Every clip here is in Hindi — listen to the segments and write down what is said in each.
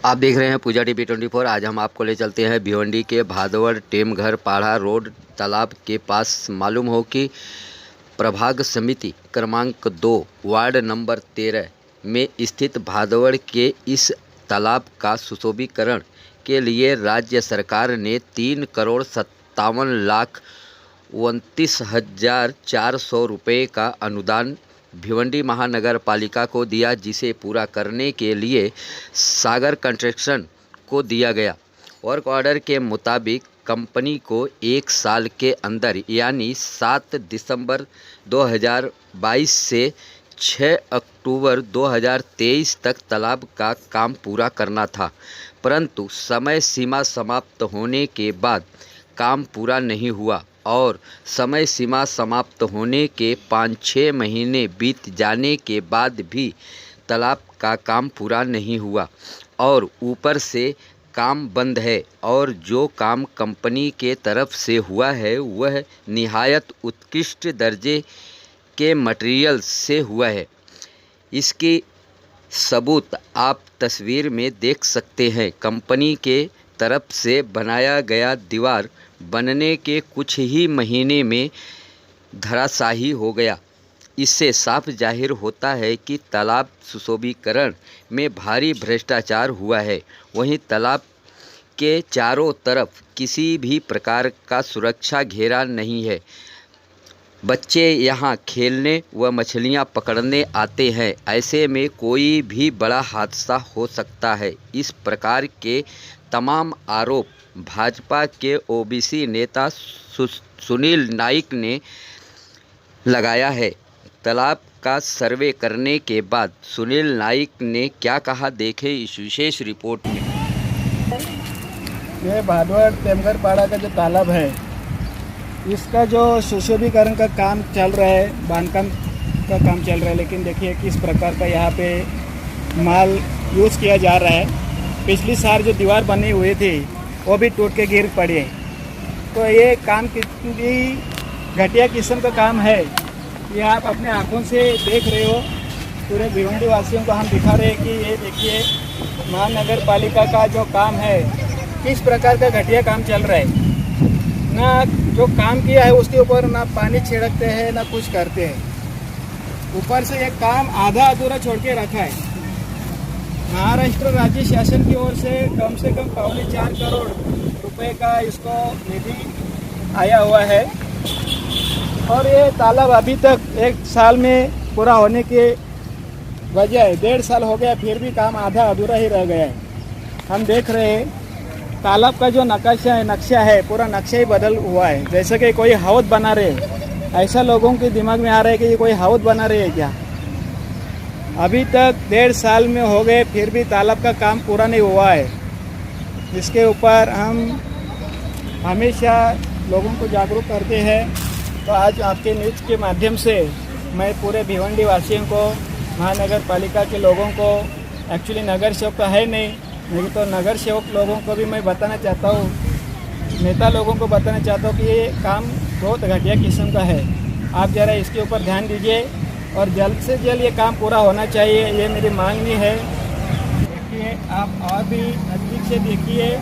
आप देख रहे हैं पूजा टीवी 24। आज हम आपको ले चलते हैं भिवंडी के भादवड़ टेमघर पाड़ा रोड तालाब के पास। मालूम हो कि प्रभाग समिति क्रमांक 2 वार्ड नंबर 13 में स्थित भादवड़ के इस तालाब का सुशोभीकरण के लिए राज्य सरकार ने 3,57,29,400 रुपये का अनुदान भिवंडी महानगर पालिका को दिया, जिसे पूरा करने के लिए सागर कंस्ट्रक्शन को दिया गया। वर्क ऑर्डर के मुताबिक कंपनी को 1 साल के अंदर यानी 7 दिसंबर 2022 से 6 अक्टूबर 2023 तक तालाब का काम पूरा करना था, परंतु समय सीमा समाप्त होने के बाद काम पूरा नहीं हुआ और समय सीमा समाप्त होने के 5-6 महीने बीत जाने के बाद भी तालाब का काम पूरा नहीं हुआ और ऊपर से काम बंद है। और जो काम कंपनी के तरफ से हुआ है वह निहायत उत्कृष्ट दर्जे के मटेरियल से हुआ है। इसकी सबूत आप तस्वीर में देख सकते हैं। कंपनी के तरफ से बनाया गया दीवार बनने के कुछ ही महीने में धराशायी हो गया। इससे साफ जाहिर होता है कि तालाब सुशोभीकरण में भारी भ्रष्टाचार हुआ है। वहीं तालाब के चारों तरफ किसी भी प्रकार का सुरक्षा घेरा नहीं है। बच्चे यहाँ खेलने व मछलियाँ पकड़ने आते हैं, ऐसे में कोई भी बड़ा हादसा हो सकता है। इस प्रकार के तमाम आरोप भाजपा के ओबीसी नेता सुनील नाइक ने लगाया है। तालाब का सर्वे करने के बाद सुनील नाइक ने क्या कहा, देखें इस विशेष रिपोर्ट में। ये भादवड़ टेमघर पाड़ा का जो तालाब है, इसका जो सुशोभीकरण का काम चल रहा है, बांधकाम का काम चल रहा है, लेकिन देखिए किस प्रकार का यहाँ पे माल यूज़ किया जा रहा है। पिछली साल जो दीवार बनी हुई थी वो भी टूट के गिर पड़ी है। तो ये काम कितनी घटिया किस्म का काम है, ये आप अपने आँखों से देख रहे हो। पूरे भिवंडी वासियों को हम दिखा रहे हैं कि ये देखिए महानगर पालिका का जो काम है, किस प्रकार का घटिया काम चल रहा है। ना जो काम किया है उसके ऊपर ना पानी छिड़कते हैं ना कुछ करते हैं। ऊपर से ये काम आधा अधूरा छोड़ के रखा है। महाराष्ट्र राज्य शासन की ओर से कम 4 करोड़ रुपए का इसको निधि आया हुआ है और ये तालाब अभी तक 1 साल में पूरा होने के बजाय 1.5 साल हो गया, फिर भी काम आधा अधूरा ही रह गया है। हम देख रहे हैं तालाब का जो नक्शा है पूरा नक्शा ही बदल हुआ है, जैसे कि कोई हौद बना रहे। ऐसा लोगों के दिमाग में आ रहा है कि ये कोई हौद बना रहे है क्या। अभी तक 1.5 साल में हो गए, फिर भी तालाब का काम पूरा नहीं हुआ है। इसके ऊपर हम हमेशा लोगों को जागरूक करते हैं। तो आज आपके न्यूज़ के माध्यम से मैं पूरे भिवंडी वासियों को, महानगर पालिका के लोगों को, एक्चुअली नगर सेवक तो है नहीं तो नगर सेवक लोगों को भी मैं बताना चाहता हूँ, नेता लोगों को बताना चाहता हूँ कि ये काम बहुत घटिया किस्म का है। आप ज़रा इसके ऊपर ध्यान दीजिए और जल्द से जल्द ये काम पूरा होना चाहिए, ये मेरी मांगनी है। देखिए आप और भी नज़दीक से देखिए,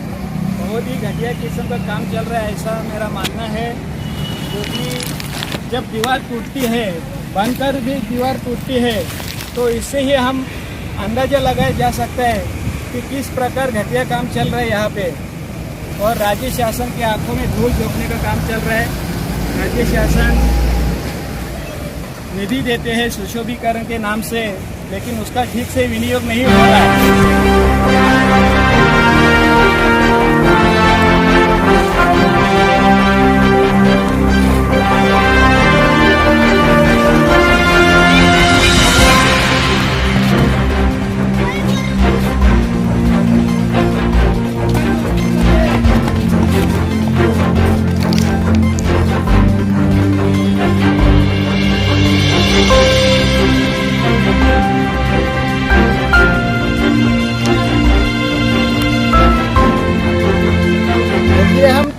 बहुत ही घटिया किस्म का काम चल रहा है, ऐसा मेरा मानना है। क्योंकि जब दीवार टूटती है, बनकर भी दीवार टूटती है, तो इससे ही हम अंदाज़ा लगाया जा सकता है कि किस प्रकार घटिया काम चल रहा है यहाँ पे। और राज्य शासन की आंखों में धूल झोंकने का काम चल रहा है। राज्य शासन निधि देते हैं सुशोभीकरण के नाम से, लेकिन उसका ठीक से विनियोग नहीं हो रहा है।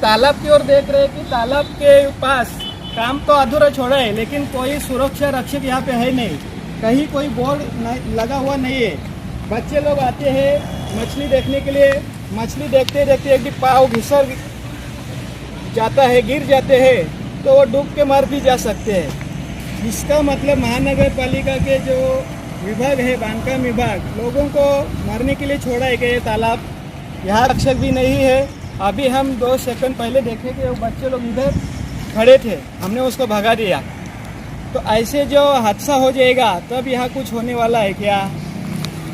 तालाब की ओर देख रहे हैं कि तालाब के पास काम तो अधूरा छोड़ा है, लेकिन कोई सुरक्षा रक्षक यहाँ पे है नहीं, कहीं कोई बोर्ड लगा हुआ नहीं है। बच्चे लोग आते हैं मछली देखने के लिए, मछली देखते देखते एक पाँव घिसर जाता है, गिर जाते हैं तो वो डूब के मर भी जा सकते हैं। इसका मतलब महानगर पालिका के जो विभाग है, बांधकाम विभाग, लोगों को मरने के लिए छोड़ा है कि ये तालाब यहाँ रक्षक भी नहीं है। अभी हम 2 सेकंड पहले देखे कि वो बच्चे लोग इधर खड़े थे, हमने उसको भगा दिया। तो ऐसे जो हादसा हो जाएगा तब यहाँ कुछ होने वाला है क्या?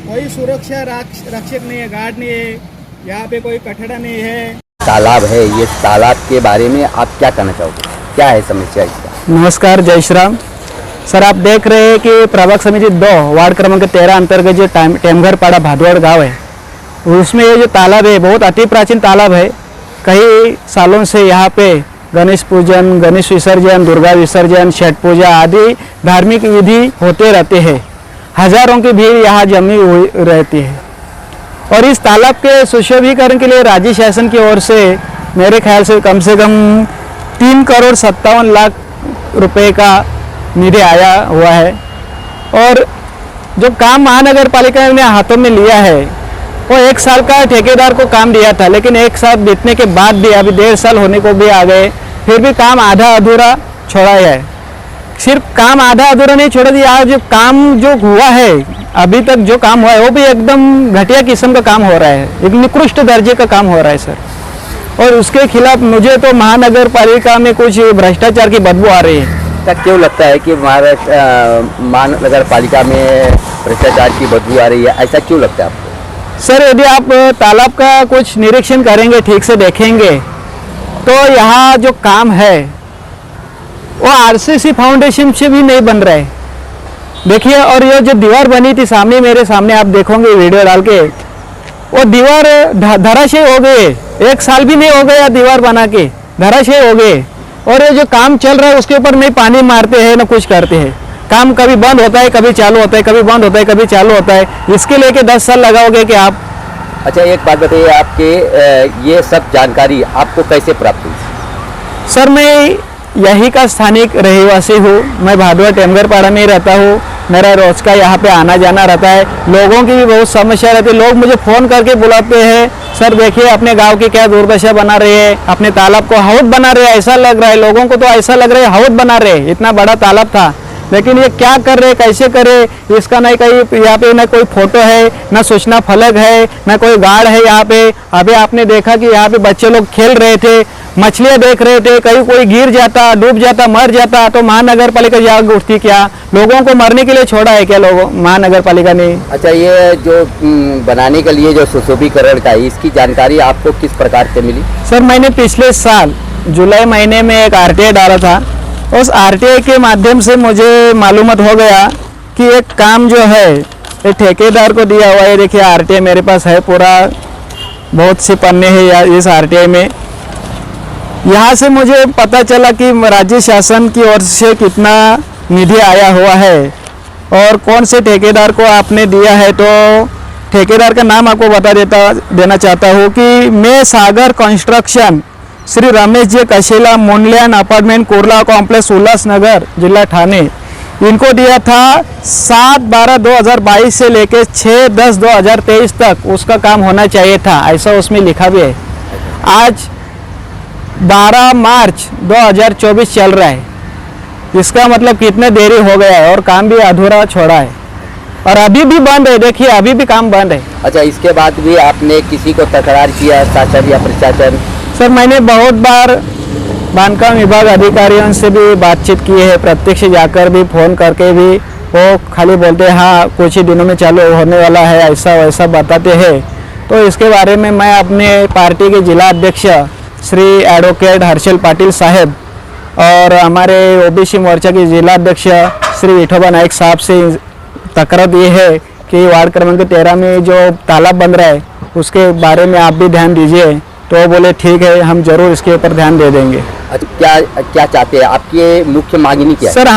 कोई सुरक्षा रक्षक नहीं है, गार्ड नहीं है, यहाँ पे कोई कठड़ा नहीं है। तालाब है, ये तालाब के बारे में आप क्या कहना चाहोगे, क्या है समस्या इसका? नमस्कार, जय श्री राम। सर, आप देख रहे हैं कि प्रभाग समिति 2 वार्ड क्रमांक 13 अंतर्गत जो टेमघर पाड़ा भादवाड़ गांव है, उसमें ये जो तालाब है बहुत अति प्राचीन तालाब है। कई सालों से यहाँ पे गणेश पूजन, गणेश विसर्जन, दुर्गा विसर्जन, छठ पूजा आदि धार्मिक विधि होते रहते हैं। हजारों की भीड़ यहाँ जमी हुई रहती है। और इस तालाब के सुशोभीकरण के लिए राज्य शासन की ओर से मेरे ख्याल से कम 3,57,00,000 रुपए का निधि आया हुआ है। और जो काम महानगर पालिका ने हाथों में लिया है वो 1 साल का ठेकेदार को काम दिया था, लेकिन 1 साल बीतने के बाद भी अभी 1.5 साल होने को भी आ गए, फिर भी काम आधा अधूरा छोड़ा है। सिर्फ काम आधा अधूरा नहीं छोड़ा दिया, आज काम जो हुआ है अभी तक जो काम हुआ है वो भी एकदम घटिया किस्म का काम हो रहा है, एक निकृष्ट दर्जे का काम हो रहा है सर। और उसके खिलाफ मुझे तो महानगर पालिका में कुछ भ्रष्टाचार की बदबू आ रही है। क्या क्यों लगता है कि महानगर पालिका में भ्रष्टाचार की बदबू आ रही है, ऐसा क्यों लगता है आपको? सर, यदि आप तालाब का कुछ निरीक्षण करेंगे, ठीक से देखेंगे तो यहाँ जो काम है वो आरसीसी फाउंडेशन से भी नहीं बन रहा है। देखिए, और ये जो दीवार बनी थी सामने, मेरे सामने आप देखोगे वीडियो डाल के, वो दीवार धराशयी हो गई, 1 साल भी नहीं हो गया दीवार बना के, धराशयी हो गए। और ये जो काम चल रहा है उसके ऊपर नहीं पानी मारते हैं ना कुछ करते हैं। काम कभी बंद होता है, कभी चालू होता है, कभी बंद होता है, कभी चालू होता है। इसके लेके 10 साल लगाओगे कि आप? अच्छा, एक बात बताइए, आपके ये सब जानकारी आपको कैसे प्राप्त हुई? सर, मैं यही का स्थानिक रहवासी हूँ, मैं भादवाड़ टेमघर पाड़ा में ही रहता हूँ। मेरा रोज का यहाँ पे आना जाना रहता है। लोगों की भी बहुत समस्या रहती है, लोग मुझे फ़ोन करके बुलाते हैं, सर देखिए अपने गांव की क्या दुर्दशा बना रहे हैं, अपने तालाब को हौद बना रहे हैं, ऐसा लग रहा है। लोगों को तो ऐसा लग रहा है हौद बना रहे हैं, इतना बड़ा तालाब था, लेकिन ये क्या कर रहे, कैसे करे, इसका नहीं कहीं यहाँ पे ना कोई फोटो है, ना सूचना फलक है, ना कोई गार्ड है यहाँ पे। अभी आपने देखा कि यहाँ पे बच्चे लोग खेल रहे थे, मछलियाँ देख रहे थे, कहीं कोई गिर जाता, डूब जाता, मर जाता तो महानगर पालिका जाग उठती क्या? लोगों को मरने के लिए छोड़ा है क्या लोगों महानगर पालिका ने? अच्छा, ये जो बनाने के लिए जो सुशोभीकरण का है, इसकी जानकारी आपको किस प्रकार से मिली? सर, मैंने पिछले साल जुलाई महीने में एक RTI डाला था। उस RTI के माध्यम से मुझे मालूमात हो गया कि एक काम जो है एक ठेकेदार को दिया हुआ है। देखिए RTI मेरे पास है पूरा, बहुत से पन्ने हैं इस RTI में। यहाँ से मुझे पता चला कि राज्य शासन की ओर से कितना निधि आया हुआ है और कौन से ठेकेदार को आपने दिया है। तो ठेकेदार का नाम आपको देना चाहता हूँ कि मैं सागर construction, Shri Ramesh ji कशेला, मुंडल्यान apartment, Kurla complex, Ulhasnagar, जिला ठाणे, इनको दिया था 7/12/2022 से लेकर 6/10/2023 तक उसका काम होना चाहिए था, ऐसा उसमें लिखा भी है। आज 12 मार्च 2024 चल रहा है, इसका मतलब कितने देरी हो गया है और काम भी अधूरा छोड़ा है और अभी भी बंद है। देखिए अभी भी काम बंद है। अच्छा, इसके बाद भी आपने किसी को तकरार किया, शासन या प्रशासन? सर, मैंने बहुत बार बांधकाम विभाग अधिकारियों से भी बातचीत की है, प्रत्यक्ष जाकर भी, फ़ोन करके भी। वो खाली बोलते हैं हाँ कुछ ही दिनों में चालू होने वाला है, ऐसा वैसा बताते हैं। तो इसके बारे में मैं अपने पार्टी के जिला अध्यक्ष श्री एडवोकेट हर्षल पाटिल साहब और हमारे OBC मोर्चा के जिला अध्यक्ष श्री विठोबा नायक साहब से तकरार दी है कि वार्ड क्रमांक 13 में जो तालाब बन रहा है उसके बारे में आप भी ध्यान दीजिए। तो वो बोले ठीक है, हम जरूर इसके ऊपर ध्यान दे देंगे। क्या क्या चाहते हैं, आपकी मुख्य मांगनी क्या है? सर,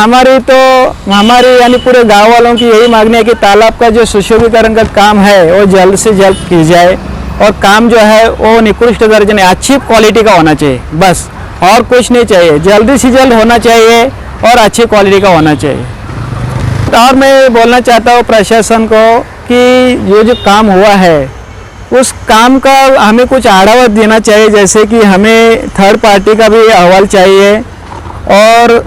हमारी यानी पूरे गांव वालों की यही मांगनी है कि तालाब का जो सुशोभीकरण का काम है वो जल्द से जल्द की जाए और काम जो है वो निकृष्ट दर्जे में अच्छी क्वालिटी का होना चाहिए, बस और कुछ नहीं चाहिए। जल्दी से जल्द होना चाहिए और अच्छी क्वालिटी का होना चाहिए। बात और मैं बोलना चाहता हूँ प्रशासन को कि ये जो काम हुआ है उस काम का हमें कुछ आढ़ावा देना चाहिए, जैसे कि हमें थर्ड पार्टी का भी अहवाल चाहिए और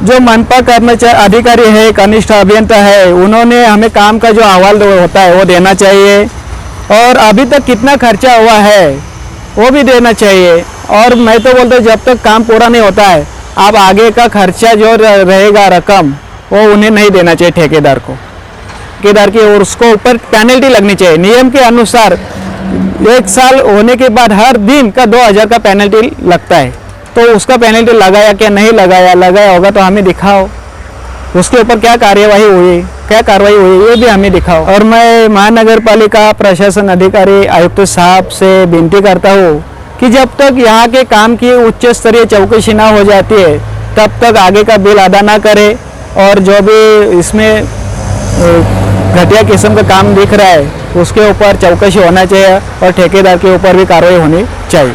जो मनपा कर्मचारी अधिकारी है, कनिष्ठ अभियंता है, उन्होंने हमें काम का जो अहवाल होता है वो देना चाहिए और अभी तक कितना खर्चा हुआ है वो भी देना चाहिए। और मैं तो बोलता हूँ जब तक काम पूरा नहीं होता है अब आगे का खर्चा जो रहेगा रकम वो उन्हें नहीं देना चाहिए ठेकेदार को, ठेकेदार की, और उसको ऊपर पेनल्टी लगनी चाहिए नियम के अनुसार। 1 साल होने के बाद हर दिन का 2000 का पेनल्टी लगता है, तो उसका पेनल्टी लगाया क्या नहीं लगाया, लगाया होगा तो हमें दिखाओ, उसके ऊपर क्या कार्रवाई हुई, क्या कार्रवाई हुई ये भी हमें दिखाओ। और मैं महानगर पालिका प्रशासन अधिकारी आयुक्त साहब से विनती करता हूँ कि जब तक यहाँ के काम की उच्च स्तरीय चौकसी ना हो जाती है तब तक आगे का बिल अदा ना करे और जो भी इसमें घटिया किस्म का काम दिख रहा है उसके ऊपर चौकसी होना चाहिए और ठेकेदार के ऊपर भी कार्रवाई होनी चाहिए।